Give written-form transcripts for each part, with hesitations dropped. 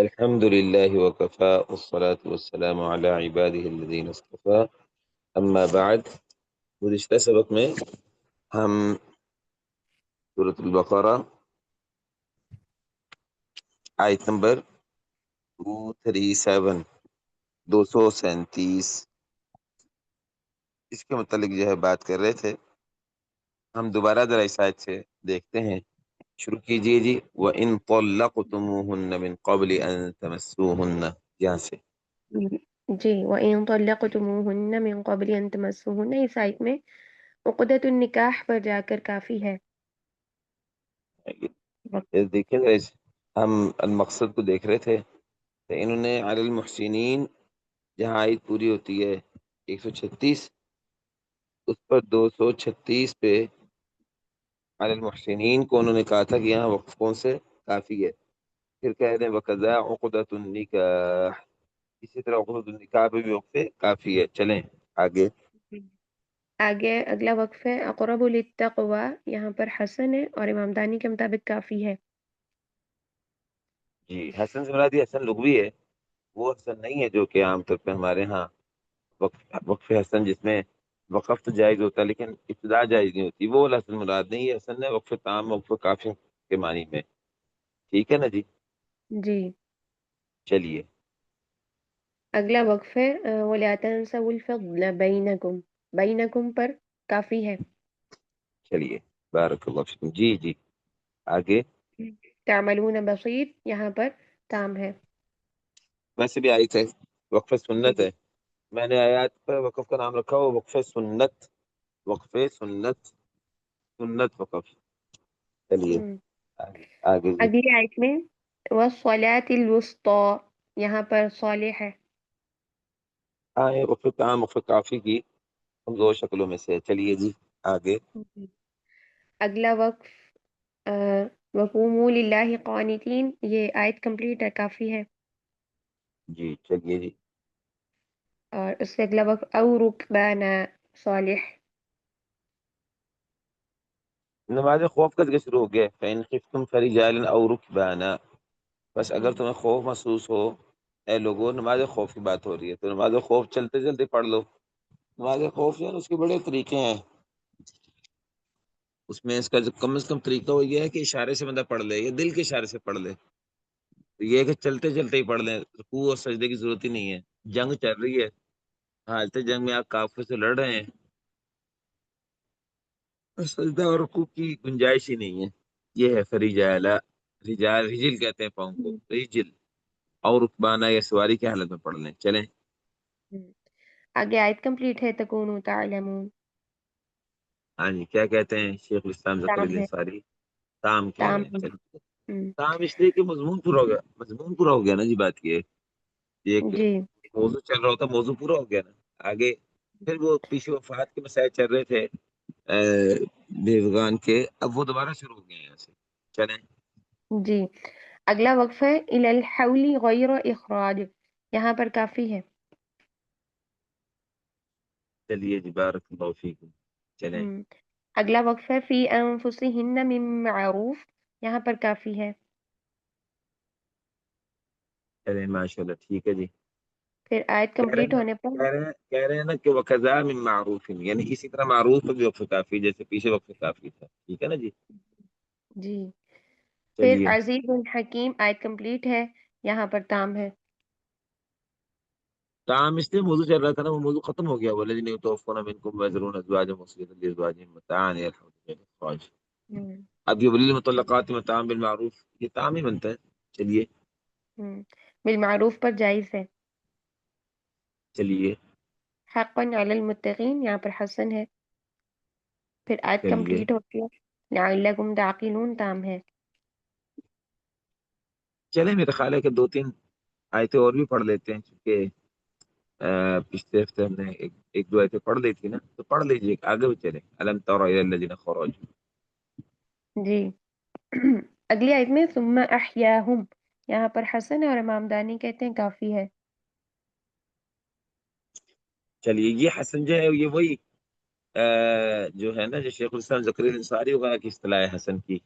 الحمد لله وكفى والصلاة والسلام على عباده الذين اصطفى اما بعد. گزشتہ سبق میں ہم سورۃ البقرہ آیت نمبر 237 237 اس کے متعلق جو ہے بات کر رہے تھے. ہم دوبارہ ذرا اس آیت سے دیکھتے ہیں. شروع کیجئے جی. وَإِن طَلَّقْتُمُوهُنَّ مِن قَبْلِ أَن تَمَسُّوهُنَّ یہاں سے. جی وَإِن طَلَّقْتُمُوهُنَّ مِن قَبْلِ أَن تَمَسُّوهُنَّ اس آیت میں عقدۃ النکاح پر جا کر کافی ہے. دیکھیں ہم المقصد کو دیکھ رہے تھے تو انہوں نے علی المحسنین جہاں آیت پوری ہوتی ہے 136 اس پر 236 پہ علی المحسنین کو انہوں نے کہا تھا کہ یہاں وقفوں سے کافی ہے. پھر کہہ رہے ہیں وَقَذَا عُقْدَةُ النِّكَاحِ اسی طرح عقدۃ النکاح پہ بھی وقفے کافی ہے. چلیں آگے. آگے اگلا وقف ہے اقرب للتقوی. یہاں پر حسن ہے اور امام دانی کے مطابق کافی ہے. جی حسن سے مراد یہ حسن لغوی ہے، وہ حسن نہیں ہے جو کہ عام طور پہ ہمارے ہاں وقف حسن جس میں وقف تو جائز ہوتا ہے لیکن ابتدا جائز نہیں ہوتی، وہ حسن مراد نہیں ہے. حسن ہے وقف تام وقف کافی کے معنی میں. ٹھیک ہے نا جی. جی چلیے اگلا وقف ہے وَلَا تَنْسَوُا الْفَضْلَ بَيْنَكُمْ. بَيْنَكُمْ پر کافی ہے. چلیے بارک اللہ فیکم. جی جی آگے. تعملون بصیر یہاں پر تام ہے. ویسے بھی آیت ہے وقف سنت جی ہے. میں نے آیات پر وقف کا نام رکھا ہوا وقف سنت. وقف سنت سنت وقف. چلیے ہم۔ آگے آگے جی. اگلی آیت میں وَالصَّلَاةِ الْوُسْطَى یہاں پر صالح ہے. ہاں یہ وقف تام وقف کافی کی کمزور شکلوں میں سے ہے. چلیے جی آگے. اگلا وقف وَقُومُوا لِلَّهِ قَانِتِينَ یہ آیت کمپلیٹ ہے، کافی ہے. جی چلیے جی. اور اس سے اگلا وقف او رکبانا صالح. نماز خوف کا ذکر شروع ہو گیا. فَإِنْ خِفْتُمْ فَرِجَالًا أَوْ رُكْبَانًا بس اگر تمہیں خوف محسوس ہو اے لوگوں، نماز خوف کی بات ہو رہی ہے تو نماز خوف چلتے چلتے پڑھ لو. نماز خوف جو ہے اس کے بڑے طریقے ہیں. اس میں اس کا جو کم از کم طریقہ وہ یہ ہے کہ اشارے سے بندہ پڑھ لے یا دل کے اشارے سے پڑھ لے. تو یہ ہے کہ چلتے چلتے ہی پڑھ لیں، رکوع اور سجدے کی ضرورت ہی نہیں ہے. جنگ چل رہی ہے، حالت جنگ میں آپ کافر سے لڑ رہے ہیں، سجدہ اور رکوع کی گنجائش ہی نہیں ہے. یہ ہے فرجالا. رجال رجل کہتے ہیں پاؤں کو، رجل. اور رکبانہ یا سواری کی حالت میں پڑھ لیں. چلیں آگے آیت کمپلیٹ ہے تکونوا تعلمون. ہاں جی. کیا کہتے ہیں شیخ الاسلام زکریا تام ہے. الانصاری؟ تام کہہ رہے تام ہیں. ہے. چلیے تام اس لیے کہ مضمون پورا ہو گیا. مضمون پورا ہو گیا نا جی. بات یہ ایک جی موضوع چل رہا ہوتا، موضوع پورا ہو گیا نا. آگے پھر وہ پیچھے وفات کے مسائل چل رہے تھے بیوگان کے، اب وہ دوبارہ شروع ہو گئے ہیں یہاں سے. چلیں جی اگلا وقف ہے الی الحول غیر اخراج. یہاں پر کافی ہے. چلیے جی بارک اللہ فیکم. چلیں اگلا وقف ہے فی انفسہن من معروف. یہاں پر کافی ہے. چلیں ماشاء اللہ. ٹھیک ہے جی. پھر آیت کہہ رہے کمپلیٹ ہیں ہونے پر کہہ رہے ہیں نا کہ وَقَذَا مِن معروف یعنی اسی طرح معروف بھی وقف کافی جیسے پیچھے وقف کافی تھا. ٹھیک ہے نا جی. جی پھر چلیے عزیز الحکیم آیت کمپلیٹ ہے. یہاں پر تام ہے. تام اس لیے موضوع چل رہا تھا نا، وہ موضوع ختم ہو گیا. والذین یتوفون منکم ویذرون ازواجا وصیۃ لازواجہم متاعا الی الحول. اب یہ وللمطلقات متاعا بالمعروف یہ تام ہی بنتا ہے. چلیے بالمعروف پر جائز ہے. چلیے حقا علی المتقین یہاں پر حسن ہے. پھر آیت چلیے کمپلیٹ ہوتی ہے لعلکم تعقلون تام ہے. چلیں میرا خیال ہے کہ دو تین آیتیں اور بھی پڑھ لیتے ہیں کیونکہ پچھلے ہفتے ہم نے ایک دو آیتیں پڑھ لی تھی نا، تو پڑھ لیجیے آگے بھی چلیں. الم تر الی الذین خرجوا. جی اگلی آیت میں ثم احیاہم. یہاں پر حسن ہے اور امام دانی کہتے ہیں کافی ہے. چلیے یہ حسن جو ہے یہ وہی جو ہے نا جو شیخ الاسلام زکریا الانصاری وغیرہ کی اصطلاح ہے حسن کی،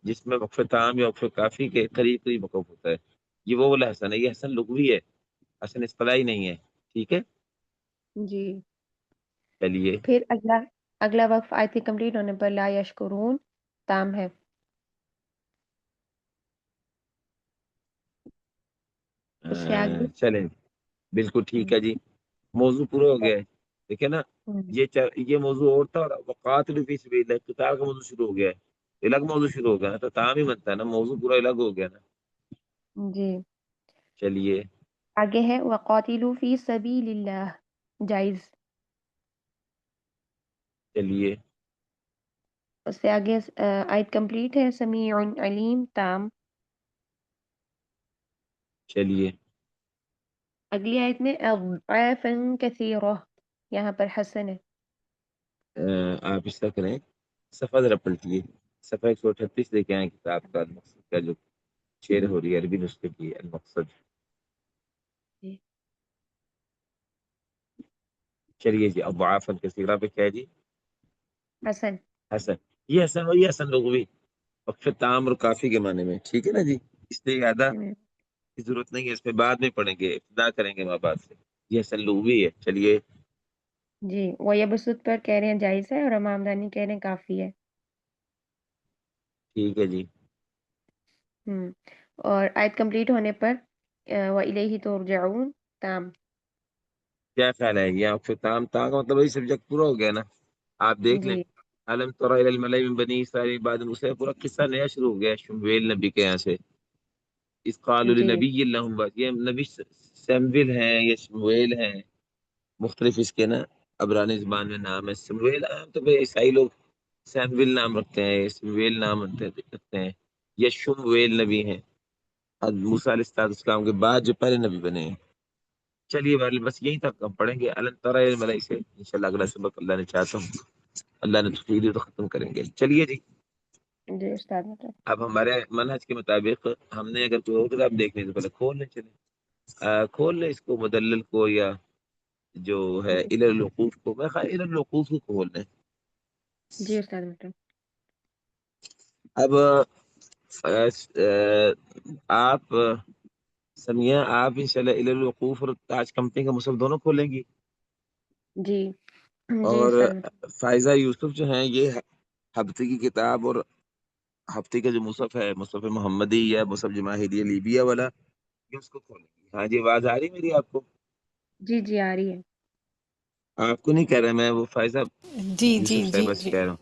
جس میں وقف تام یا وقف کافی کے قریب قریب وقف ہوتا ہے. یہ وہ والا حسن ہے، یہ حسن لغوی ہے، حسن اصطلاحی نہیں ہے، ٹھیک ہے؟ جی چلیے پھر اگلا وقف آیت کے کمپلیٹ ہونے پر لا یشکرون تام ہے. اس سے آگے چلیں بالکل ٹھیک ہے جی، موضوع پورا ہو گیا ہے، ٹھیک ہے نا؟ یہ موضوع اور تھا، اور وقاتل فی سبیل اللہ قتال کا موضوع شروع ہو گیا ہے، الگ موضوع شروع ہو گیا نا، تو تام ہی بنتا ہے نا، موضوع پورا الگ ہو گیا نا. جی چلیے آگے ہے وقاتلوا فی سبیل اللہ جائز. چلیے اس سے آگے آیت کمپلیٹ ہے سمیع علیم تام. چلیے اگلی آیت میں اضعافا کثیرہ، یہاں پر حسن ہے. آپ اس طرح کریں، صفحہ ذرا پلٹیے، صفحہ 138 لے کے آئیں کتاب کا المقصد کا جو شعر ہو رہی ہے عربی نسخے کی، المقصد. جی چلیے جی، اضعافا کثیرہ پہ کیا ہے جی؟ حسن. حسن. یہ حسن وہی حسن لغوی وقف تام اور کافی کے معنی میں، ٹھیک ہے نا جی؟ اس لیے زیادہ کی ضرورت نہیں ہے، اس میں بعد میں پڑھیں گے، ابتدا کریں گے ماں باپ سے. یہ حسن لغوی ہے. چلیے جی وہ یبسط پر کہہ رہے ہیں جائز ہے، اور امام دانی کہہ رہے ہیں کافی ہے. ٹھیک ہے جی. اور آیت کمپلیٹ ہونے پر وَإِلَيْهِ تُرْجَعُونَ تام. کیا خیال ہے یہ وقف تام کا مطلب وہی سبجیکٹ پورا ہو گیا نا؟ آپ دیکھ لیں، جی الم تر الی الملأ من بنی اسرائیل بعد موسیٰ، پورا قصہ نیا شروع ہو گیا شمویل نبی کے یہاں سے. اس قالوا جی لنبی لہم، بات یہ نبی سیمویل ہیں، یہ شمویل ہیں، مختلف اس کے نا عبرانی زبان میں نام ہے. سمویل عام تو بھائی عیسائی لوگ سیمویل نام رکھتے ہیں، سمویل نام رکھتے ہیں. یہ شمویل نبی ہیں، موسیٰ علیہ السلام کے بعد جو پہلے نبی بنے ہیں. چلیے بس یہی تک ہم پڑھیں گے الم تر الی الملأ سے، انشاءاللہ اگلا سبق اللہ نے چاہتا ہوں اللہ نے توفیق دی تو ختم کریں گے. چلیے جی، جی استاد مطلب اب ہمارے منہج کے مطابق ہم نے اگر کوئی اور کتاب دیکھنے تو پہلے کھول لیں. چلیں کھول لیں اس کو، مدلل کو، یا جو ہے الی الوقوف کو، میں خیال الی الوقوف کو کھول لیں. جی استاد مطلب اب آپ سمیہ، آپ انشاءاللہ الی الوقوف اور تاج کمپنی کا مصحف دونوں کھولیں گی، جی جی اور استاد مطلب فائزہ یوسف جو ہیں یہ ہفتے کی کتاب اور ہفتے کا جو مصحف ہے، مصحف محمدی یا مصحف جماہیری لیبیا والا، یہ اس کو کھولیں گی. ہاں جی، آواز آ رہی میری آپ کو؟ جی جی آ رہی ہے. آپ کو نہیں کہہ رہا میں، وہ فائزہ جی جی یوسف جی صاحبہ سے جی کہہ رہا ہوں.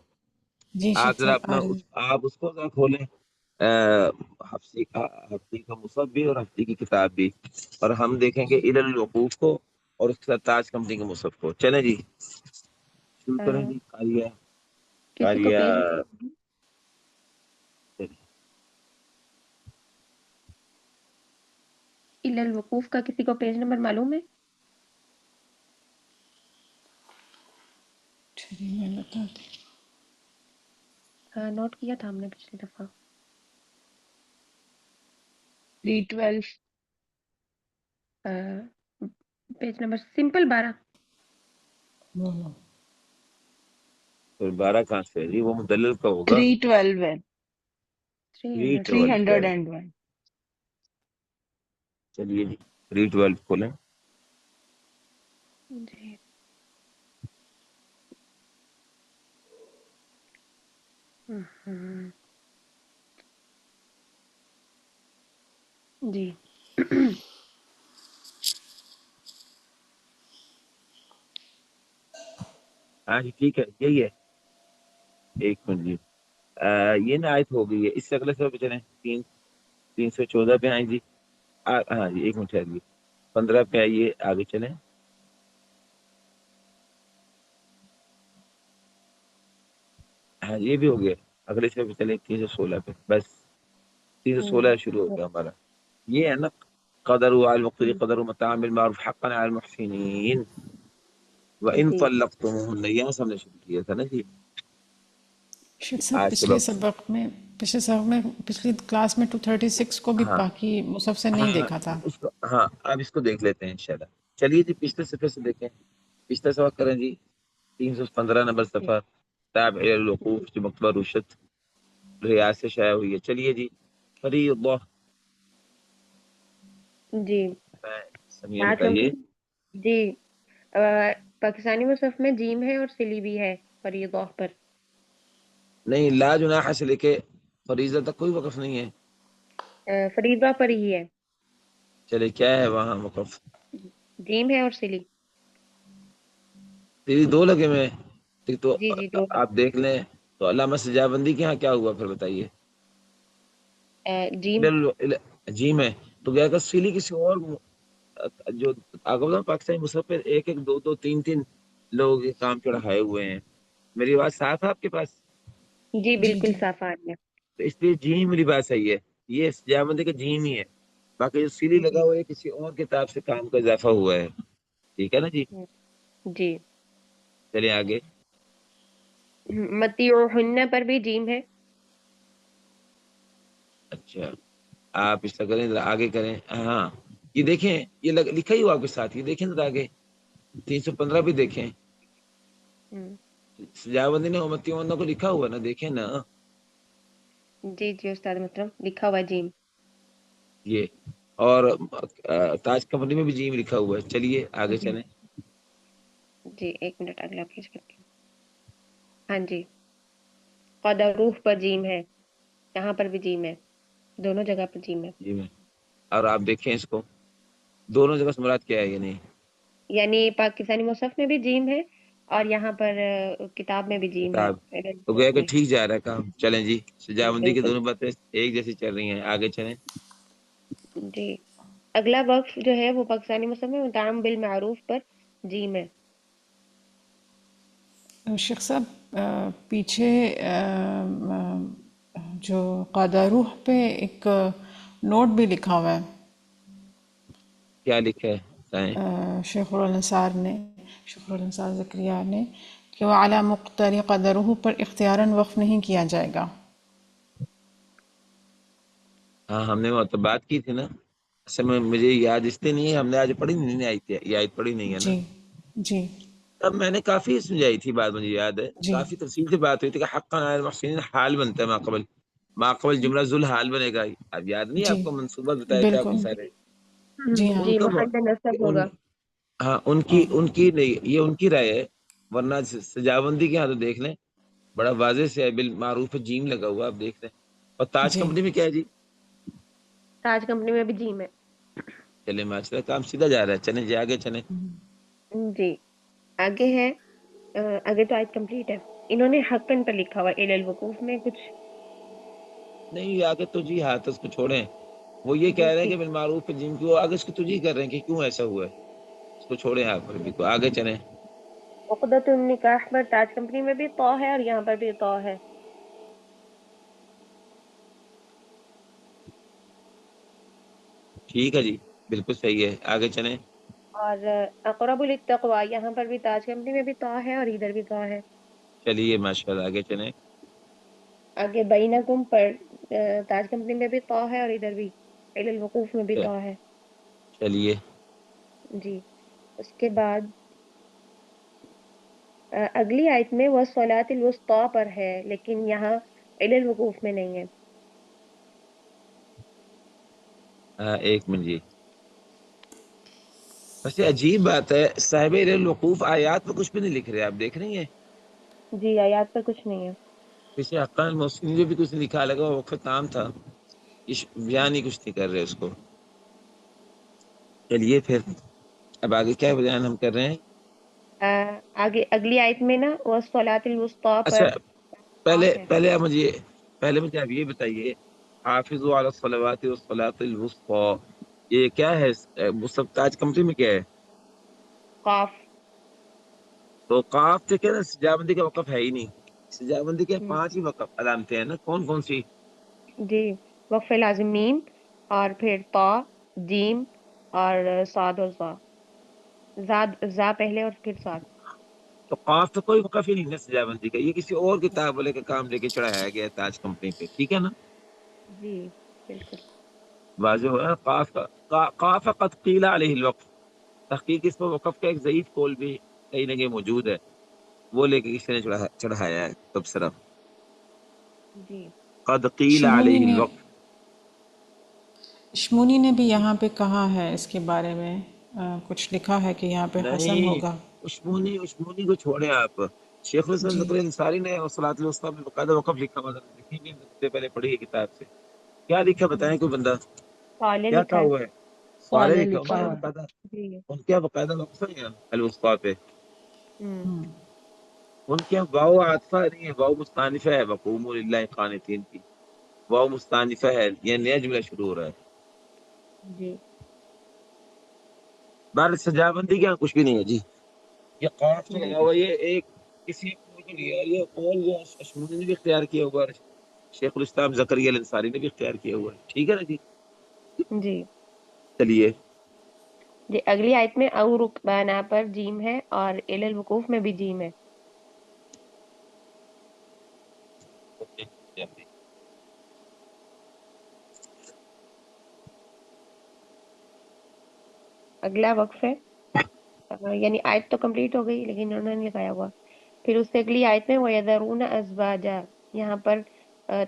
جی آپ شیخ ذرا صاحب اپنا آ رہی آپ اس کو ذرا کھولیں، ہفتے کا مصحف بھی اور ہفتے کی کتاب بھی، اور ہم دیکھیں گے الی الوقوف کو اور اس کے ساتھ تاج کمپنی کے مصحف کو. چلیں جی شروع کریں جی. کاریہ کسی کو پیج الی الوقوف کا کسی کو پیج نمبر معلوم ہے؟ چلیے میں بتاتی ہوں. ہاں نوٹ کیا تھا ہم نے پچھلی دفعہ. 312. Page number simple 12. نو نو پھر 12 کہاں سے ہے جی؟ وہ مدلل کا ہوگا. 312 ہے. 300. 301. چلیے جی 312 کھولیں. جی جی ہاں جی ٹھیک ہے، یہی ہے. ایک منٹ جی، یہ نا آیت ہو گئی ہے، اس سے اگلے سب پہ چلیں. 314 پہ آئیں جی. ہاں جی ایک منٹ ٹھہریے، 15 پہ آئیے، آگے چلیں. ہاں یہ بھی ہو گیا، اگلے سے پہ چلیں 316 پہ. بس 316 شروع ہو گیا ہمارا. یہ ہے نا قدر وقت قدر متاع بالمعروف حقا علی المحسنین وان جی طلقتموهن، یہاں سے ہم نے شروع کیا تھا نا جی. شیخ صاحب آج پچھلے سبق، سبق میں پچھلی کلاس میں 236 کو بھی ہاں باقی مصحف سے نہیں ہاں دیکھا تھا. اس کو، ہاں اب اس کو دیکھ لیتے ہیں انشاءاللہ. چلیے جی پچھلے صفحے سے دیکھیں، پچھلا سبق کریں جی. 315 نمبر صفحہ، تابع الوقوف جو مکتبہ رشد ریاض سے شائع ہوئی ہے. چلیے جی. فریضہ جی سمیہ آج بتائیے. کمپنی جی پاکستانی مصحف میں جیم ہے اور سلی بھی ہے فریضہ پر. نہیں، لا جناح سے لے کے فریضہ تک کوئی وقف نہیں ہے. فریضہ پر ہی ہے. چلے کیا ہے وہاں وقف؟ جیم ہے اور سلی. تیری دو لگے میں ٹھیک. تو جی جی دو آپ دیکھ لیں تو علامہ سجاوندی کے یہاں کیا ہوا پھر بتائیے. جیم. جی میں تو گیا کہ سیلی کسی اور جو آگے پاکستانی مصحف پہ ایک ایک دو دو تین تین لوگ یہ کام چڑھائے ہوئے ہیں. میری بات صاف ہے آپ کے پاس؟ جی جی بالکل جی صاف آ رہی ہے. تو اس لیے جیم میری بات صحیح ہے. یہ سجاوندی کا جیم ہی ہے. باقی جو سیلی لگا جی ہوا ہے کسی اور کتاب سے کام کا اضافہ ہوا ہے. ٹھیک ہے نا جی. جی چلیے آگے. متیعہن پر بھی جیم ہے. اچھا آپ اس طرح کریں ذرا آگے کریں. ہاں یہ دیکھیں یہ لکھا ہی ہوا آپ کے ساتھ. یہ دیکھیں ذرا آگے 315 بھی دیکھیں. سجاوندی نے امتی ونہ کو لکھا ہوا نا، دیکھیں نا. جی جی استاد محترم لکھا ہوا ہے جیم. یہ اور تاج کمپنی میں بھی جیم لکھا ہوا ہے. چلیے آگے جی چلیں. جی ایک منٹ اگلا پیج کرتے ہیں. ہاں جی قدروح پر جیم ہے. یہاں پر بھی جیم ہے. دونوں جگہ پر جیم ہے. جی میں اور آپ دیکھیں اس کو دونوں جگہ سے مراد کیا ہے. یہ نہیں یعنی پاکستانی مصحف میں بھی جیم ہے اور یہاں پر کتاب میں بھی جیم ہے. کتاب تو گیا کہ ٹھیک جا رہا ہے کام. چلیں جی جی سجاوندی کی بالکل. دونوں باتیں ایک جیسی چل رہی ہیں. آگے چلیں. جی اگلا وقف جو ہے وہ پاکستانی مصحف میں متعم بالمعروف پر جیم ہے. شیخ صاحب پیچھے جو قادروح پہ ایک نوٹ بھی لکھا ہوا ہے کیا لکھا ہے بتائیں. شیخ الانصار زکریا نے کہ وہ اعلیٰ مقتری قدرہ پر اختیاراً وقف نہیں کیا جائے گا. ہاں ہم نے وہ تو بات کی تھی نا. اصل میں مجھے یاد اس لیے نہیں ہے، ہم نے آج پڑھی نہیں آئی تھی. یہ آیت پڑھی نہیں ہے نا. جی جی اب میں نے کافی سمجھائی تھی بات، مجھے یاد ہے جی کافی تفصیل سے بات ہوئی تھی کہ حقاً علی المحسنین حال بنتا ہے ماقبل جملہ ذل حال بنے گا. اب یاد نہیں جی آپ کو منصوبہ بتایا تھا آپ بالکل نے سارے. جی ہاں ان جی کا محل نصب ان ہوگا. ہاں ہاں ان کی نہیں، یہ ان کی رائے ہے. ورنہ سجاوندی کے یہاں تو دیکھ لیں بڑا واضح سے ہے، بالمعروف جیم لگا ہوا آپ دیکھ لیں. اور تاج جی کمپنی میں کیا ہے جی؟ تاج کمپنی میں بھی جیم ہے. چلے ماشاءاللہ کام سیدھا جا رہا ہے. چلیں جی آگے چلیں. جی آگے ہے آگے تو آیت کمپلیٹ ہے. انہوں نے حقن پر لکھا ہوا الی الوقوف میں کچھ. نہیں آگے تو جی ہاتھ اس کو چھوڑیں. وہ یہ کہہ جی رہے ہیں کہ ٹھیک. بالمعروف پہ جن کو آگے اس کو تجھی کر رہے ہیں کہ کیوں ایسا ہوا ہے. اس کو چھوڑیں آپ پر بھی. کو آگے چلیں. عقدۃ النکاح پر تاج کمپنی میں بھی طا ہے اور یہاں پر بھی طا ہے. ٹھیک ہے جی بالکل صحیح ہے. آگے چلیں. اور اقرب للتقوی یہاں پر بھی تاج کمپنی میں بھی طا ہے اور ادھر بھی طا ہے. چلیے ماشاءاللہ آگے چلیں. آگے بینکم پر تاج کمپنی میں بھی طا ہے اور ادھر بھی الی الوقوف میں بھی طا ہے. چلیے جی اس کے بعد اگلی آیت میں والصلاۃ الوسطی پر ہے لیکن یہاں الی الوقوف میں نہیں ہے. ایک منٹ جی. ویسے عجیب بات ہے صاحب الی الوقوف آیات میں کچھ بھی نہیں لکھ رہے. آپ دیکھ رہی ہیں جی آیات پر کچھ نہیں ہے. پیچھے حقاً المحسنین جو بھی کچھ لکھا لگا وہ وقف تام تھا. بیان ہی کچھ نہیں کر رہے اس کو. چلیے پھر اب آگے کیا بیان ہم کر رہے ہیں. آگے اگلی آیت میں نا والصلاۃ الوسطی اچھا پر طا ہے. پہلے مجھے آپ یہ بتائیے حافظوا علی الصلوات والصلاۃ الوسطی یہ کیا ہے؟ مصحف تاج کمپنی میں کیا ہے؟ قاف. تو قاف سے کیا نا سجاوندی کا وقف ہے ہی نہیں. سجاوندی کے ہم، 5 ہی وقف علامتیں ہیں نا. کون کون سی؟ جی وقف لازمین اور پھر طا جیم اور صاد اور ظا. زا پہلے اور پھر صاد. تو قاف تو کوئی وقف ہی نہیں ہے سجاوندی کا. یہ کسی اور کتاب والے کا کام لے کے چڑھایا گیا ہے تاج کمپنی پہ. ٹھیک ہے نا. جی بالکل. واضح ہوا قاف قد قیل علیہ الوقف. تحقیق اس پر وقف کا ایک ضعیف قول بھی کہیں نہ کہیں موجود ہے. وہ لے کے کسی نے چڑھایا ہے تبصرہ. جی قد قیل سنونی علیہ نے الوقف. شمونی نے بھی یہاں پہ کہا ہے اس کے بارے میں، کچھ لکھا ہے کہ یہاں پہ حسن نہیں، ہوگا۔ عثمانی کو چھوڑیں آپ، شیخ الاسلام جی ذکر انصاری نے صلاۃ الوسطیٰ میں باقاعدہ وقف لکھا ہوا تھا، دیکھیں گے ہفتے پہلے پڑھی ہے کتاب سے، کیا لکھا بتائیں کوئی بندہ، صالح کیا لکھا کہا ہے، ہوا ہے؟ سوالے صالح لکھا لکھا ہوا ہے ہوا ہے۔ باقاعدہ، جی ان کے باقاعدہ وقف ہے الوسطیٰ پہ، ہوں ہم، ان کے واو عاطفہ نہیں ہے، واو مستانفہ ہے، وقوموا للہ قانتین کی واو مستانفہ ہے، یہ نیا جملہ شروع ہو رہا ہے۔ جی بہر سجاوندی کے یہاں کچھ بھی نہیں ہے جی، یہ قاف جو جی لگا ہوا ہے، یہ ایک کسی قول کو لیا، یہ قول جو اشمونی نے بھی اختیار کیا ہوا ہے، شیخ الاسلام زکریا الانصاری نے بھی اختیار کیا ہوا ہے، ٹھیک ہے نا جی؟ جی چلیے جی اگلی آیت میں او رکبانا پر جیم ہے اور الی الوقوف میں بھی جیم ہے۔ اگلا وقف ہے، یعنی آیت تو کمپلیٹ ہو گئی لیکن انہوں نے لکھایا ہوا، پھر اس سے اگلی آیت میں وَيَذَرُونَ أَزْوَاجًا، یہاں پر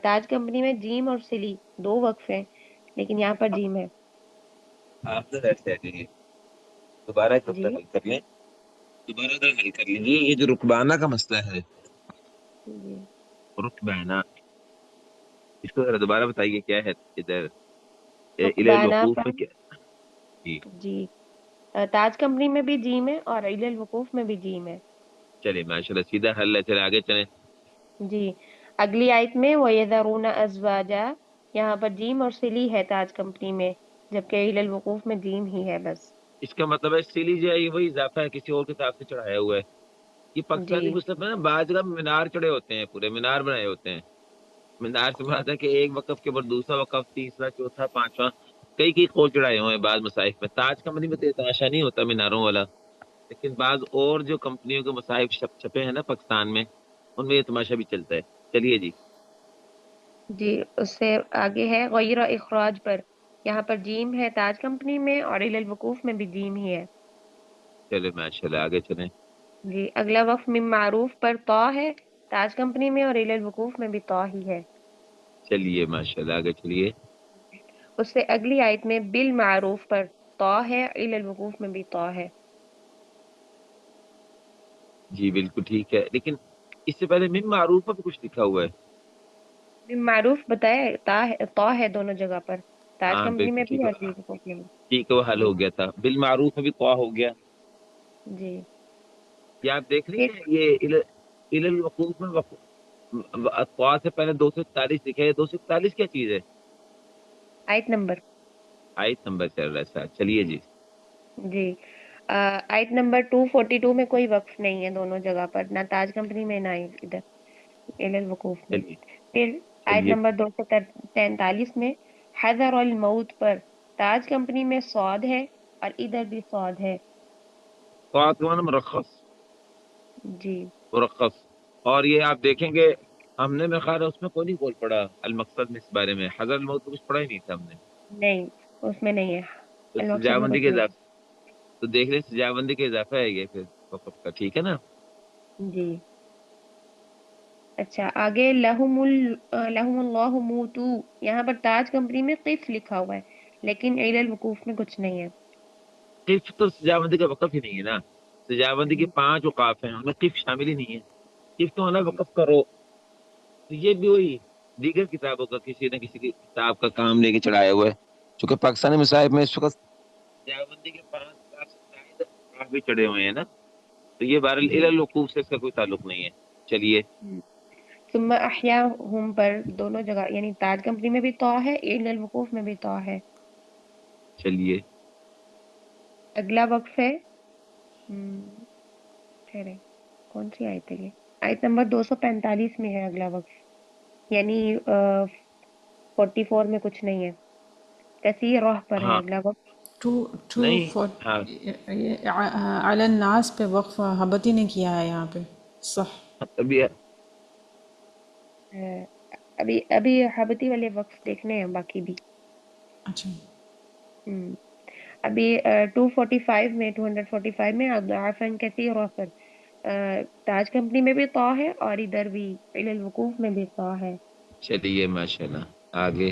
تاج کمپنی میں جیم اور سلی دو وقف ہیں لیکن یہاں پر جیم ہے۔ آپ نے ایسے کریے، دوبارہ ایک جی دفعہ حل کر لیں، دوبارہ ادھر حل کر لیجیے، یہ جو رکبانہ کا مسئلہ ہے، جی رکبانہ، اس کو ذرا دوبارہ بتائیے کیا ہے ادھر الی رکبانا الوقوف میں پر کیا جی؟ جی تاج کمپنی میں بھی جیم ہے اور الی الوقوف میں بھی جیم ہے۔ چلیے ماشاء اللہ سیدھا حل ہے، چلے آگے چلیں۔ جی اگلی آیت میں وَيَذَرُونَ أَزْوَاجًا، یہاں پر جیم اور سلی ہے تاج کمپنی میں، جبکہ الی الوقوف میں جیم ہی ہے بس۔ اس کا مطلب ہے سیلی جو ہے یہ وہی اضافہ ہے، کسی اور کتاب سے چڑھایا ہوا ہے، یہ جی پاکستانی مصحف میں نا بعض جگہ مینار چڑھے ہوتے ہیں، پورے مینار بنائے ہوتے ہیں، مینار سے مراد ہے کہ ایک وقف کے اوپر دوسرا وقف، تیسرا، چوتھا، پانچواں، کئی قول چڑھائے ہوئے ہیں بعض مصاحف میں۔ تاج کمپنی میں تو یہ تماشا نہیں ہوتا میناروں والا، لیکن بعض اور جو کمپنیوں کے مصاحف چھپے ہیں نا پاکستان میں، ان میں یہ تماشا بھی چلتا ہے۔ چلیے جی جی اس سے آگے ہے غیر اخراج پر، یہاں پر جیم ہے تاج کمپنی میں اور الی الوقوف میں بھی جیم ہی ہے۔ چلے ماشاء اللہ آگے چلیں۔ جی اگلا وقف من معروف پر طا ہے تاج کمپنی میں اور الی الوقوف میں بھی طا ہی ہے۔ چلیے ماشاء اللہ آگے چلیے۔ اس سے اگلی آیت میں بالمعروف پر طا ہے، الی الوقوف میں بھی طا ہے۔ جی بالکل ٹھیک ہے، لیکن اس سے پہلے من معروف پہ کچھ لکھا ہوا ہے۔ من معروف بتایا طا ہے دونوں جگہ پر، تاج ہاں کمپنی بالکل میں بھی ٹھیک ہے، اور الی الوقوف میں بھی۔ ٹھیک ہے وہ حل جی ہو گیا تھا، بالمعروف میں بھی قوا ہو گیا۔ جی یہ آپ دیکھ رہی پھر ہیں، یہ الی الوقوف میں قوا سے پہلے 241 لکھا ہے، 241 کیا چیز ہے؟ آیت نمبر آیت نمبر چل رہا ہے سر، چلیے جی۔ جی آیت نمبر 242 میں کوئی وقف نہیں ہے دونوں جگہ پر، نہ تاج کمپنی میں نہ ادھر الی الوقوف میں۔ چلیے پھر آیت چلیے نمبر 243 میں حذر الموت پر تاج کمپنی میں صاد ہے اور ادھر بھی صاد ہے۔ قوا کا معنی مرخص، جی مرخص، اور یہ آپ دیکھیں گے ہم نے میرے خیال ہے اس میں کوئی نہیں بول پڑا المقصد میں، اس بارے میں حضرت الموت تو کچھ پڑھا ہی نہیں تھا ہم نے، نہیں اس میں نہیں ہے، تو المقصد میں سجاوندی کچھ کے نہیں اضافہ، تو دیکھ لیں سجاوندی کے اضافہ ہے یہ پھر وقف کا، ٹھیک ہے نا؟ ہے۔ جی اچھا آگے لہم اللہ موتو، یہاں پر تاج کمپنی میں قف لکھا ہوا ہے لیکن الی الوقوف میں کچھ نہیں ہے۔ قف تو سجاوندی کا وقف ہی نہیں ہے نا، سجاوندی کے 5 اوقاف ہیں، ان میں قف شامل ہی نہیں ہے، قف تو ہونا وقف کرو، تو یہ بھی وہی دیگر کتابوں کا کسی نہ کسی کی کتاب کا کام لے کے چڑھایا ہوا ہے، چونکہ پاکستانی مصاحف میں اس وقت سجاوندی کے 5 اوقاف سے زائد اوقاف بھی چڑھے ہوئے ہیں نا، تو یہ بہرحال جی الی الوقوف سے اس کا کوئی تعلق نہیں ہے۔ چلیے ثم احیاہم پر دونوں جگہ یعنی تاج کمپنی میں بھی طا ہے، الی الوقوف میں بھی طا ہے۔ چلیے اگلا وقف ہے ٹھہرے کون سی آیت ہے یہ؟ آیت نمبر 245 میں ہے اگلا وقف، یعنی 44 میں کچھ نہیں ہے، کثیر راہ پر ہے ہاں اگلا وقف۔ ٹو نہیں فور ہاں علی الناس پہ وقف حبتی نے کیا ہے یہاں پہ، صح؟ ابھی آ، ابھی حبتی والے وقف دیکھنے ہیں باقی بھی۔ اچھا ہم، ابھی 245 میں اضعافاً کثیرہ پر تاج کمپنی میں بھی طا ہے اور ادھر بھی الی الوقوف میں بھی طا ہے۔ چلیے ماشاء اللہ آگے۔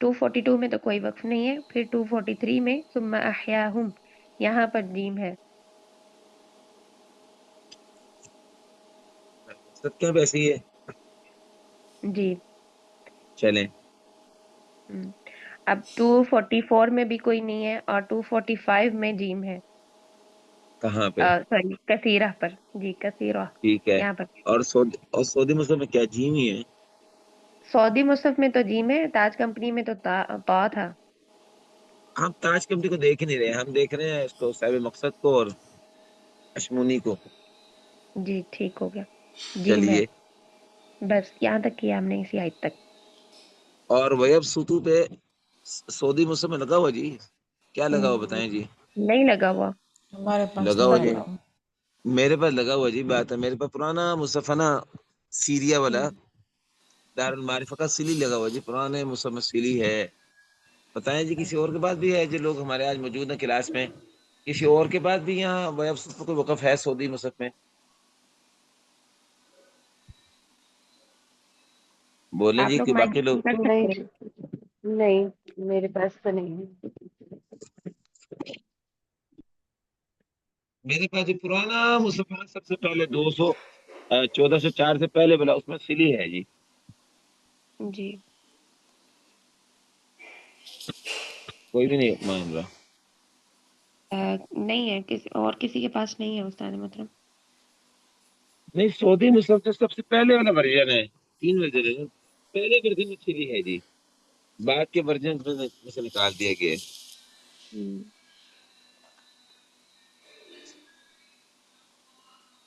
242 میں تو کوئی وقف نہیں ہے. پھر 243 میں ثم احیاہم یہاں پر جیم ہے. مقصد کیا ویسے ہی ہے. جی. چلیں اب 244 میں بھی کوئی نہیں ہے اور 245 میں جیم ہے. کہاں پہ؟ سوری کثیرہ پر. جی کثیرہ ٹھیک ہے. یہاں پر. اور سعودی مصحف میں کیا جیم ہی ہے؟ سعودی مصحف میں تو جیم ہے. تاج کمپنی میں تو طا تھا. ہم تاج کمپنی کو دیکھ ہی نہیں رہے، ہم دیکھ رہے ہیں اس کو صاحب مقصد کو اور اشمونی کو. جی ٹھیک ہو گیا. جیم ہے چلیے. بس یہاں تک کیا ہم نے اسی آیت تک. اور ویب سوتو پہ سعودی مصحف میں لگا ہوا جی؟ کیا لگا ہوا بتائیں جی؟ نہیں لگا ہوا. ہمارے پاس لگا ہوا نہیں جی؟ لگا ہوا. میرے پاس لگا ہوا جی. بات ہے میرے پاس پرانا مصحف ہے نا، سیریا والا دارالمعارفہ کا سیلی لگا ہوا جی. پرانے مصحف میں سیلی ہے. بتائیں جی کسی اور کے پاس بھی ہے؟ جو لوگ ہمارے آج موجود ہیں کلاس میں، کسی اور کے پاس بھی یہاں ویب سوتو پہ کوئی وقف ہے سعودی مصحف میں؟ بولیں آپ جی لوگ کہ باقی لوگ. مائنڈ کر سکتے ہیں. نہیں میرے پاس تو نہیں ہے. میرے پاس جو پرانا مصحف ہے سب سے پہلے 1404 سے پہلے بلا اس میں سلی ہے جی. جی. کوئی بھی نہیں مان رہا. نہیں ہے کسی کے پاس نہیں ہے استاد محترم. نہیں سعودی مصحف تو سب سے پہلے والا ورژن ہے. 3 ورژن ہے. پہلے ورژن میں سلی ہے جی، بعد کے ورژن میں سے نکال دیا گیا ہے.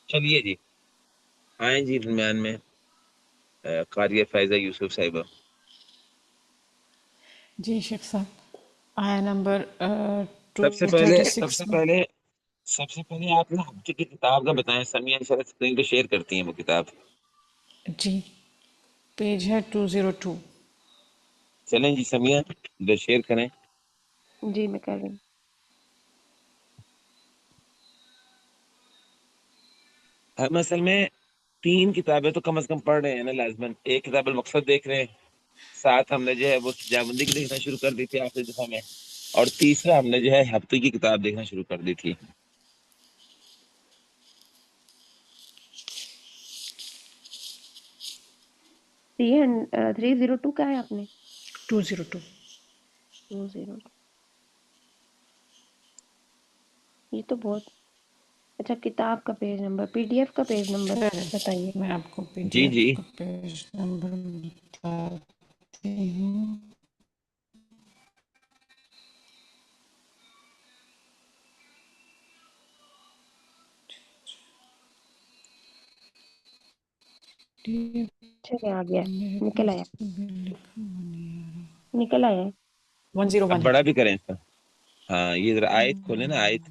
چلیے جی آئیں جی درمیان میں قاریہ فائزہ یوسف صاحبہ. جی شیخ صاحب آیا نمبر سب سے پہلے 236 میں. آپ نا ہفتے کی کتاب کا بتائیں. سمیہ انشاءاللہ اسکرین پہ شیئر کرتی ہیں وہ کتاب. جی پیج ہے 202. چلیں جی سمیہ ادھر شیئر کریں. جی میں کر رہی ہوں. ہم اصل میں 3 کتابیں تو کم از کم پڑھ رہے ہیں نا لازماً. ایک کتاب المقصد دیکھ رہے ہیں، ساتھ ہم نے جو ہے وہ جامندی کی دیکھنا شروع کر دی تھی آخری دفعہ میں، اور تیسرا ہم نے جو ہے ہفتے کی کتاب دیکھنا شروع کر دی تھی. سی 302 کا ہے آپ نے؟ 202. 20. یہ تو بہت اچھا. کتاب کا پیج نمبر، پی ڈی ایف کا پیج نمبر بتائیے. میں آپ کو P D G F G کا پیج نمبر بتاتی ہوں. چلے آ گیا، میرے نکل پاس آیا. تو بھی لکھا ہوا نہیں آ رہا. نکل آیا. اب 101 بڑا بھی کریں اس کا. ہاں یہ ذرا آیت کھولیں نا. آیت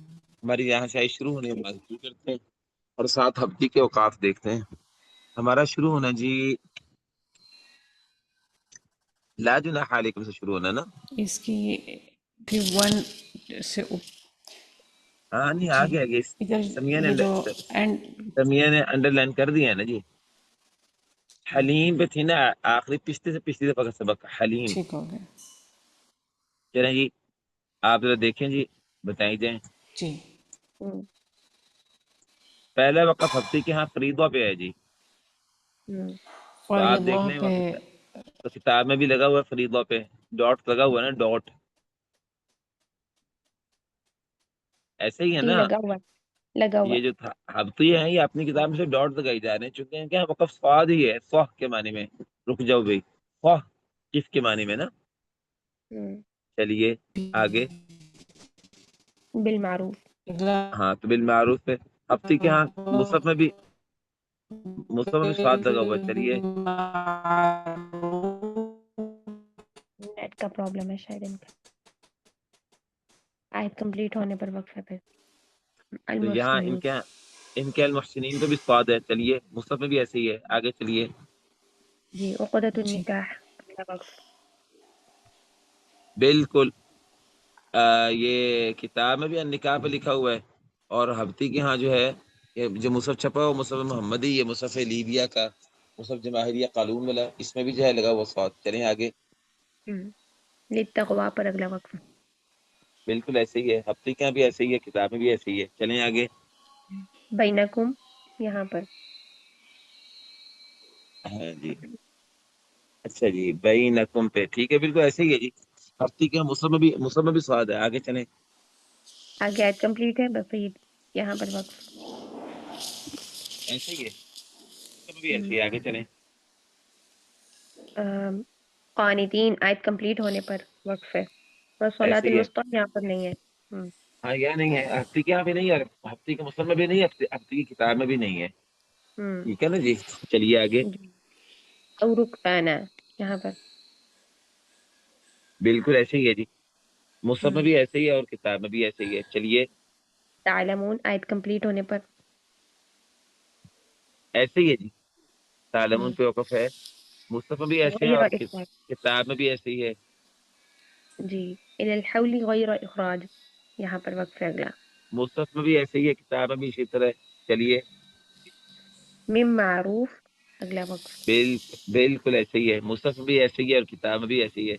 ہماری یہاں سے آیت شروع ہونے کے بعد شروع کرتے ہیں اور 7 ہفتے کے اوقات دیکھتے ہیں. ہمارا شروع ہونا جی لا جناح علیکم سے شروع ہونا نا. اس کی بھی 1 سے ہاں نہیں جی آگے آگے ادھر سمیہ یہ جو اینڈ سمیہ نے انڈر لائن کر دیا ہے نا جی. حلیم پہ تھی نا آخری پچھلی دفعہ کا سبق حلیم. ٹھیک ہو گیا. چلیں جی آپ ذرا دیکھیں جی بتائی جائیں. جی پہلا وقف ہفتے کے ہاں فریدہ پہ ہے جی. تو فرض آپ دیکھ اللہ لیں پہ تو کتاب میں بھی لگا ہوا ہے فریدہ پہ ڈاٹ لگا ہوا ہے نا ڈاٹ. ایسے ہی ہے جی نا. لگا ہوا یہ جو تھا اب تو یہ ہے یہ اپنی کتاب میں سے ڈاٹ لگائی جا رہے ہیں چونکہ ان کے وقف صاد ہی ہے. صح کے معنی میں. رک جاؤ بھائی. صح کس کے معنی میں نا. چلیے آگے. بالمعروف. ہاں تو بالمعروف پہ ہفتے کے ہاں مصحف میں بھی صاد لگا ہوا ہے. چلیے نیٹ کا پرابلم ہے شاید ان کا. آیت کمپلیٹ ہونے پر وقفہ پہ. تو یہاں المحسنین. ان کے المحسنین تو بھی صاد ہے. چلیے مصحف میں بھی ایسے ہی ہے. آگے چلیے. جی عقدۃ جی النکاح کا وقف. بالکل یہ کتاب میں بھی النکاح پہ لکھا ہوا ہے اور ہفتے کے ہاں جو ہے یہ جو مصحف چھپا ہوا مصحف محمدی یہ مصحف لیبیا کا مصحف جماہریہ قالون والا اس میں بھی جو ہے لگا ہوا صاد. چلیں آگے. للتقوی پر اگلا وقف. بالکل ایسے ہی ہے، ہفتے کے یہاں بھی ایسے ہی ہے، کتاب میں بھی ایسے ہی ہے. چلیں آگے. بینکم یہاں پر ہاں جی، اچھا جی، بینکم پہ ٹھیک ہے، بالکل ایسے ہی ہے جی. ہفتے کے مسلم میں بھی سواد ہے. آگے چلیں. آگے آیت کمپلیٹ ہے، بس یہ یہاں پر وقف. ایسے ہی ہے، مسلم میں بھی ایسے ہی ہے. آگے چلیں. قانتین آیت کمپلیٹ ہونے پر وقف ہے، اور ایسے صلاۃ ہی ہے. الوسطیٰ یہاں پر نہیں ہے. ہاں یہاں نہیں ہے، ہفتے کے یہاں بھی نہیں ہے، ہفتے کے مسلم میں بھی نہیں ہے، ہفتے کی کتاب میں بھی نہیں ہے. ٹھیک ہے نا جی. چلیے آگے. جی. او رکبانا یہاں پر بالکل ایسے ہی ہے جی، مسلم میں بھی ایسے ہی ہے اور کتاب میں بھی ایسے ہی ہے. چلیے. تعلمون آیت کمپلیٹ ہونے پر ایسے ہی ہے جی، تعلمون پہ وقف ہے، مصحف میں بھی ایسے ہیں غیر اور اخراج. کتاب میں بھی ایسے ہی ہے. جی. الی الحول غیر اخراج یہاں پر وقف ہے اگلا. مصحف میں بھی ایسے ہی ہے، کتاب میں بھی اسی طرح ہے. چلیے. من معروف اگلا وقف. بالکل ایسے ہی ہے، مصحف میں بھی ایسے ہی ہے اور کتاب میں بھی ایسے ہی ہے.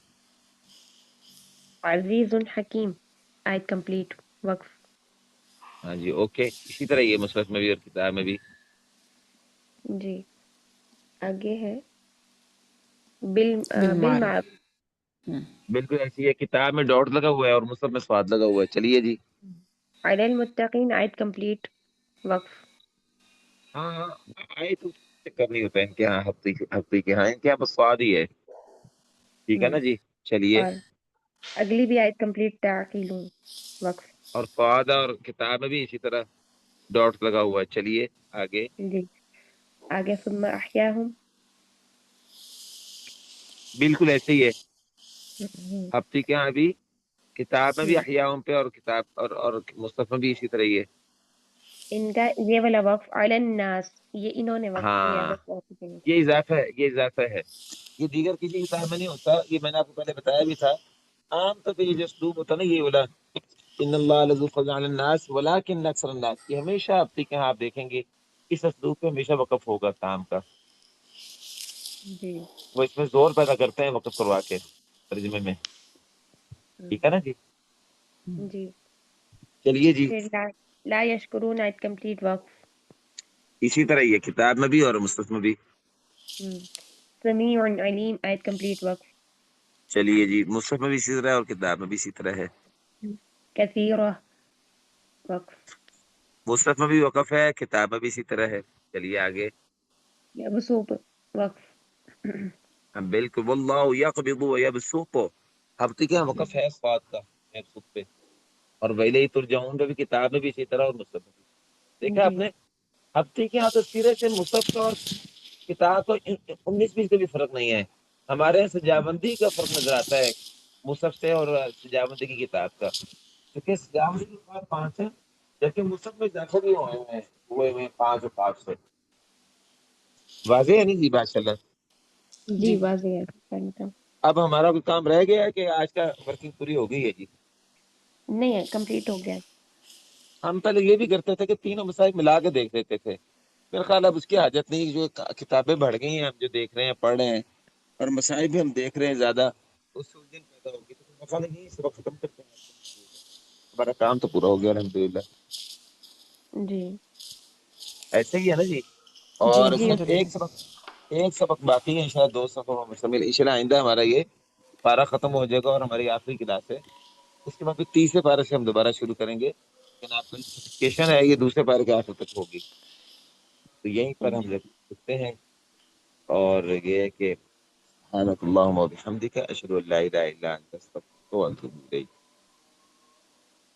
عزیز حکیم آیت کمپلیٹ وقف. ہاں جی اوکے، اسی طرح یہ مصحف میں بھی اور کتاب میں بھی. جی. آگے ہے بالمعروف. بالمعروف. بالکل ایسی ہے، کتاب میں ڈاٹ لگا ہوا ہے اور مصحف میں سواد لگا ہوا ہے. چلیے جی. علی المتقین آیت کمپلیٹ وقف. ہاں ہاں، آئے تو چکر نہیں ہوتا ان کے یہاں، ہفتے کے ہاں ان کے یہاں بس سواد ہی ہے. ٹھیک ہے نا جی. چلیے. اور اگلی بھی آیت کمپلیٹ تعقیلون وقف. اور سواد اور کتاب میں بھی اسی طرح ڈاٹ لگا ہوا ہے. چلیے آگے. جی. آگے ثم احیاہم. بالکل ایسے ہی ہے، ہفتے کے یہاں بھی کتاب میں بھی احیاء پہ اور کتاب اور مصحف میں بھی اسی طرح ہی ہے. ان کا یہ والا وقف علی الناس یہ انہوں نے وقف کیا ہاں ہے. یہ اضافہ ہے، یہ اضافہ ہے، یہ دیگر کسی کتاب میں نہیں ہوتا. یہ میں نے آپ کو پہلے بتایا بھی تھا. عام طور پہ یہ جو اسلوب ہوتا ہے نا، یہ والا ان اللہ لذو فضل علی الناس ولکن اکثر الناس، یہ ہمیشہ ہفتے کے یہاں آپ دیکھیں گے اس اسلوب پہ ہمیشہ وقف ہوگا کام کا. جی. وہ اس میں زور پیدا کرتے ہیں وقف کروا کے ترجمے میں. ٹھیک ہے نا جی. جی. چلیے جی. پھر لا یشکرون آیت کمپلیٹ وقف. اسی طرح یہ کتاب میں بھی اور مصحف میں بھی. سمیع علیم آیت کمپلیٹ وقف. چلیے جی، مصحف میں بھی اسی طرح ہے اور کتاب میں بھی اسی طرح ہے. کثیرہ وقف. مصحف میں بھی وقف ہے، کتاب میں بھی اسی طرح ہے. چلیے آگے. یبسوط وقف. بالکل. واللہ یقبض ویبسط، ہفتے کے وقف ہے صاد کا یبسط پہ. اور ویلیہ ترجعون پہ بھی کتاب میں بھی اسی طرح اور مصحف میں بھی. دیکھا آپ جی. نے، ہفتے کے یہاں تو سیرے سے مصحف کا اور کتاب تو 19-20 کا بھی فرق نہیں ہے. ہمارے یہاں سجاوندی کا فرق نظر آتا ہے مصحف سے اور سجاوندی کی کتاب کا. کیونکہ سجاوندی کی کتاب 5 ہے جبکہ مصحف میں اضافے بھی ہوئے ہیں 5 اور 5 سے. واضح ہے نہیں جی ماشاء اللہ. جی واضح ہے. اب ہمارا کوئی کام رہ گیا ہے کہ آج کا ورکنگ پوری ہو گئی ہے جی؟ نہیں ہے، کمپلیٹ ہو گیا. ہم پہلے یہ بھی کرتے تھے کہ تینوں مسائل ملا کے دیکھ لیتے تھے. میرے خیال اب اس کی حاجت نہیں، جو کتابیں بڑھ گئی ہیں ہم جو دیکھ رہے ہیں پڑھ رہے ہیں اور مسائل بھی ہم دیکھ رہے ہیں زیادہ، اس سے الجھن پیدا ہوگی. تو مسئلہ نہیں، اس وقت ختم کرتے ہیں. ہمارا کام تو پورا ہو گیا الحمدللہ. جی. ایسے ہی ہے نا جی. جی اور جی صرف الحمدللہ. ایک سبق باقی ہے، شاید 2 صفحوں میں مشتمل. انشاءاللہ آئندہ ہمارا یہ پارہ ختم ہو جائے گا اور ہماری آخری کلاس ہے. اس کے بعد پھر تیسرے پارے سے ہم دوبارہ شروع کریں گے. لیکن آپ کا نوٹیفکیشن ہے یہ دوسرے پارے کے آخر تک ہوگی. تو یہیں پر ہم رکھتے ہیں. اور یہ ہے کہ سبحانک اللہم و بحمدک اشہد ان لا الہ الا انت استغفرک و اتوب الیک.